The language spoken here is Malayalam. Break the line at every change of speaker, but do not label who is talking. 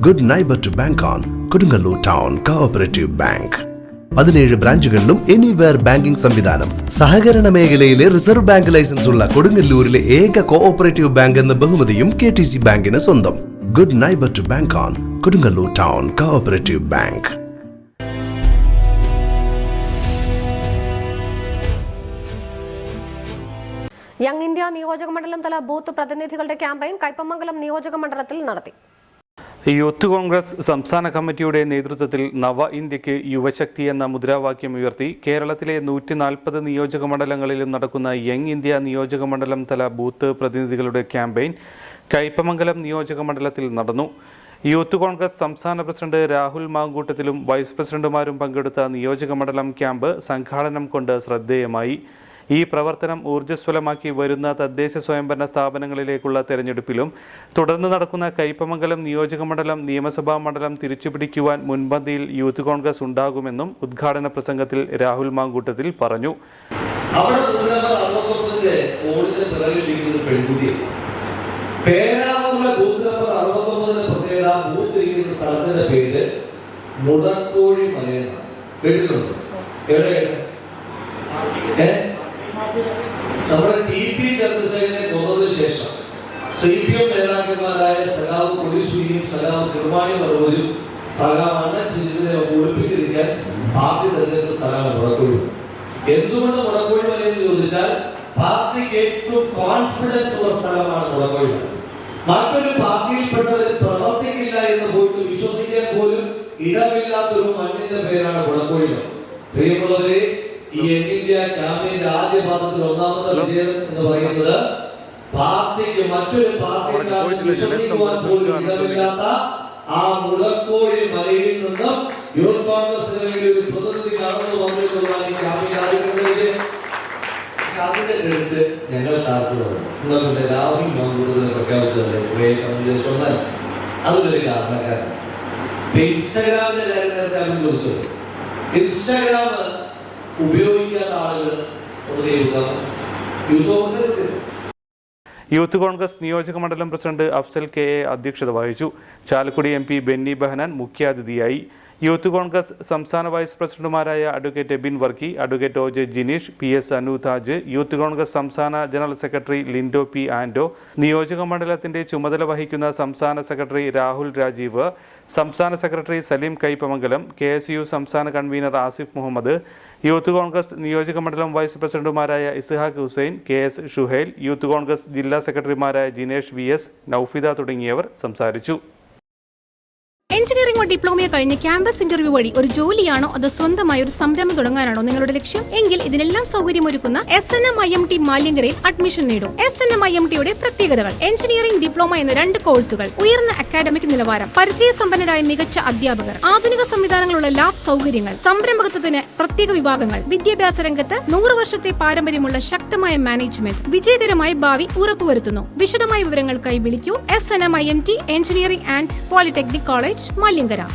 Good neighbour to bank on Kodungallur town cooperative bank. 17 ബ്രാഞ്ചുകളിലും എനിവെയർ ബാങ്കിംഗ് സംവിധാനം. സഹകരണ മേഖലയിലെ റിസർവ് ബാങ്ക് ലൈസൻസ് ഉള്ള കൊടുങ്ങല്ലൂരിലെ ഏക കോഓപ്പറേറ്റീവ് ബാങ്ക് എന്ന ബഹുമതിയും KTC ബാങ്കിന് സ്വന്തം. Good neighbour to bank on Kodungallur town cooperative bank.
Young India നിയോജക മണ്ഡലം തല ബൂത്ത് പ്രതിനിധികളുടെ ക്യാമ്പയിൻ കയ്പമംഗലം നിയോജക മണ്ഡലത്തിൽ നടത്തി.
യൂത്ത് കോൺഗ്രസ് സംസ്ഥാന കമ്മിറ്റിയുടെ നേതൃത്വത്തിൽ നവ ഇന്ത്യക്ക് യുവശക്തി എന്ന മുദ്രാവാക്യം ഉയർത്തി കേരളത്തിലെ 140 നിയോജക മണ്ഡലങ്ങളിലും നടക്കുന്ന യങ് ഇന്ത്യ നിയോജക മണ്ഡലം തല ബൂത്ത് പ്രതിനിധികളുടെ ക്യാമ്പയിൻ കയ്പമംഗലം നിയോജക മണ്ഡലത്തിൽ നടന്നു. യൂത്ത് കോൺഗ്രസ് സംസ്ഥാന പ്രസിഡന്റ് രാഹുൽ മാങ്കൂട്ടത്തിലും വൈസ് പ്രസിഡന്റുമാരും പങ്കെടുത്ത നിയോജക മണ്ഡലം ക്യാമ്പ് സംഘാടനം കൊണ്ട് ശ്രദ്ധേയമായി. ഈ പ്രവർത്തനം ഊർജ്ജസ്വലമാക്കി വരുന്ന തദ്ദേശ സ്വയംഭരണ സ്ഥാപനങ്ങളിലേക്കുള്ള തെരഞ്ഞെടുപ്പിലും തുടർന്ന് നടക്കുന്ന കയ്പമംഗലം നിയോജക മണ്ഡലം നിയമസഭാ മണ്ഡലം തിരിച്ചുപിടിക്കുവാൻ മുൻപന്തിയിൽ യൂത്ത് കോൺഗ്രസ് ഉണ്ടാകുമെന്നും ഉദ്ഘാടന പ്രസംഗത്തിൽ രാഹുൽ മാങ്കൂട്ടത്തിൽ പറഞ്ഞു.
നമ്മുടെ TP ചന്ദ്രശേഖരനെ കൊന്നതിന് ശേഷം CPM നേതാക്കന്മാരായ സഖാവ് കൊടിസൂരിയും സഖാവ് തിരുമാണി മറുപടിയും സഖാവ് അണ്ണൻ ശിശുവിനെ ഒളിപ്പിച്ചിരിക്കാൻ പാർട്ടി തെരഞ്ഞെടുത്ത സ്ഥലമാണ് മുടക്കോഴി. എന്തുകൊണ്ട് മുടക്കോഴി മലയെന്ന് ചോദിച്ചാൽ പാർട്ടിക്ക് ഏറ്റവും കോൺഫിഡൻസ് ഉള്ള സ്ഥലമാണ് മുടക്കോഴി. മറ്റൊരു പാർട്ടിയിൽപ്പെട്ടവർ പ്രവർത്തിക്കില്ല എന്ന് പോയിട്ട് വിശ്വസിക്കാൻ പോലും ഇടമില്ലാത്തൊരു മണ്ണിന്റെ പേരാണ് മുടക്കോഴി. പ്രിയമുള്ളവരെ, ഈ ഇന്ത്യ ക്യാമ്പയിന്റെ ആദ്യ പാദത്തിൽ ഒന്നാമത്തെ വിജയം എന്ന് പറയുന്നത് പാർട്ടിക്ക് മറ്റൊരു പാർട്ടിക്കാർക്ക് വിശ്വസിക്കുവാൻ പോലും ഇടമില്ലാത്ത ആ മുടക്കോഴി മലയിൽ നിന്നും യൂത്ത് കോൺഗ്രസിന് വേണ്ടി ഒരു പ്രതിനിധി കടന്നു വന്നിട്ടുള്ളതാണ് ഈ ക്യാമ്പയിന്റെ ആദ്യ അതിന്റെ എടുത്ത് ഞങ്ങൾക്ക് ആർക്കുള്ളത് രാഹുൽ മാങ്കൂട്ടത്തിനെ പ്രഖ്യാപിച്ചത് അതൊരു കാരണക്കാരാണ്. ഇൻസ്റ്റാഗ്രാമിന്റെ കാര്യം നേരത്തെ ചോദിച്ചത്, ഇൻസ്റ്റാഗ്രാം ഉപയോഗിക്കാത്ത ആളുകൾ
യൂത്ത് കോൺഗ്രസ് നിയോജക മണ്ഡലം പ്രസിഡന്റ് അഫ്സൽ KA അധ്യക്ഷത വഹിച്ചു. ചാലക്കുടി MP ബെന്നി ബെഹനാൻ മുഖ്യാതിഥിയായി. യൂത്ത് കോൺഗ്രസ് സംസ്ഥാന വൈസ് പ്രസിഡന്റുമാരായ advocate Abin Varkey, advocate OJ Jineesh, PS Anu Taj, youth Congress സംസ്ഥാന general secretary Lindo P Ando, നിയോജക മണ്ഡലത്തിന്റെ ചുമതല വഹിക്കുന്ന സംസ്ഥാന സെക്രട്ടറി രാഹുൽ രാജീവ്, സംസ്ഥാന സെക്രട്ടറി സലീം കയ്പമംഗലം, KSU സംസ്ഥാന കൺവീനർ ആസിഫ് മുഹമ്മദ്, യൂത്ത് കോൺഗ്രസ് നിയോജക മണ്ഡലം വൈസ് പ്രസിഡന്റുമാരായ ഇസ്ഹാഖ് ഹുസൈൻ, KS ഷുഹൈൽ, യൂത്ത് കോൺഗ്രസ് ജില്ലാ സെക്രട്ടറിമാരായ ജിനേഷ് VS, നൌഫിദ തുടങ്ങിയവർ സംസാരിച്ചു.
എഞ്ചിനീയറിംഗോ ഡിപ്ലോമയോ കഴിഞ്ഞ് ക്യാമ്പസ് ഇന്റർവ്യൂ വഴി ഒരു ജോലിയാണോ അതോ സ്വന്തമായി ഒരു സംരംഭം തുടങ്ങാനാണോ നിങ്ങളുടെ ലക്ഷ്യം? എങ്കിൽ ഇതിനെല്ലാം സൗകര്യമൊരുക്കുന്ന SNM-IMT മാലിങ്കരയിൽ അഡ്മിഷൻ നേടും. SNM-IMTയുടെ പ്രത്യേകതകൾ: എഞ്ചിനീയറിംഗ് ഡിപ്ലോമ എന്ന 2 കോഴ്സുകൾ, ഉയർന്ന അക്കാഡമിക് നിലവാരം, പരിചയസമ്പന്നരായ മികച്ച അധ്യാപകർ, ആധുനിക സംവിധാനങ്ങളുള്ള ലാബ് സൗകര്യങ്ങൾ, സംരംഭകത്വത്തിന് പ്രത്യേക വിഭാഗങ്ങൾ, വിദ്യാഭ്യാസ രംഗത്ത് 100 വർഷത്തെ പാരമ്പര്യമുള്ള ശക്തമായ മാനേജ്മെന്റ്, വിജയകരമായ ഭാവി ഉറപ്പുവരുത്തുന്നു. വിശദമായ വിവരങ്ങൾക്കായി വിളിക്കൂ. SNM-IMT engineering and polytechnic college, Maliankara.